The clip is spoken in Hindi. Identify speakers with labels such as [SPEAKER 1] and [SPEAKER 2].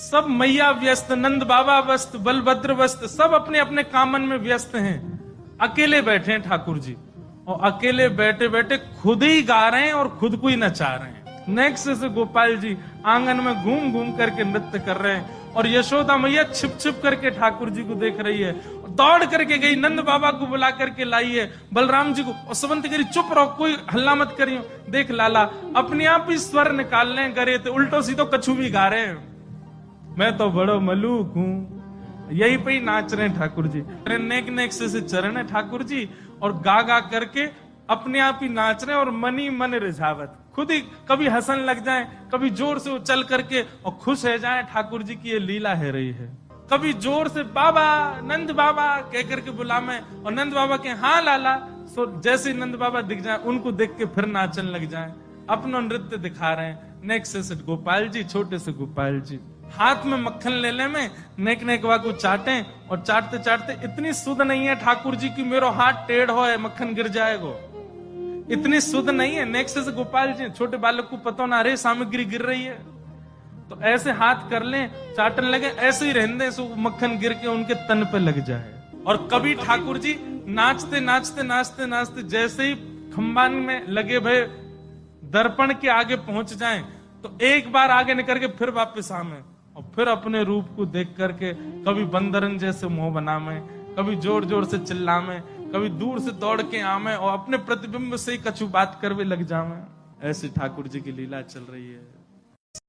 [SPEAKER 1] सब मैया व्यस्त, नंद बाबा व्यस्त, बलभद्र व्यस्त, सब अपने अपने कामन में व्यस्त हैं। अकेले बैठे हैं ठाकुर जी, और अकेले बैठे बैठे खुद ही गा रहे हैं और खुद को ही नचा रहे हैं। नेक्स्ट से गोपाल जी आंगन में घूम घूम करके नृत्य कर रहे हैं, और यशोदा मैया छिप छिप करके ठाकुर जी को देख रही है। दौड़ करके गई, नंद बाबा को बुला करके लाई है, बलराम जी को, और सुमंत करी चुप रहो, कोई हल्ला मत करियो। देख लाला अपने आप ही स्वर निकालने करे थे, उल्टो सीधो कछु भी गा रहे हैं। मैं तो बड़ो मलूक हूं, यही पे ही नाच रहे हैं ठाकुर जी। नेक नेक से चरण है ठाकुर जी, और गा गा करके अपने आप ही नाच रहे हैं, और मन ही मन रिझावत, खुद ही कभी हंसन लग जाए, कभी जोर से उछल करके और खुश हो जाए ठाकुर जी की ये लीला है रही है। कभी जोर से बाबा, नंद बाबा कह करके बुलावे, और नंद बाबा के हाँ लाला, सो जैसे नंद बाबा दिख जाए उनको देख के फिर नाचन लग जाए, अपना नृत्य दिखा रहे हैं। नेक्स्ट से गोपाल जी, छोटे से गोपाल जी हाथ में मक्खन ले ले में नेक नेक को चाटे, और चाटते चाटते इतनी सुध नहीं है ठाकुर जी की मेरो हाथ टेढ़ हो है मक्खन गिर जाएगा, इतनी सुध नहीं है। नेक्स्ट से गोपाल जी, छोटे बालक को पता ना रे सामग्री गिर रही है, तो ऐसे हाथ कर ले, चाटन लगे, ऐसे ही रहने सो मक्खन गिर के उनके तन पे लग जाए। और कभी ठाकुर जी नाचते नाचते नाचते नाचते जैसे ही खंबान में लगे भय दर्पण के आगे पहुंच जाएं, तो एक बार आगे निकल के फिर वापस आवे, और फिर अपने रूप को देख करके कभी बंदरन जैसे मुंह बनावे, कभी जोर जोर से चिल्लावे, कभी दूर से दौड़ के आवे, और अपने प्रतिबिंब से ही कछु बात करवे लग जावे। ऐसी ठाकुर जी की लीला चल रही है।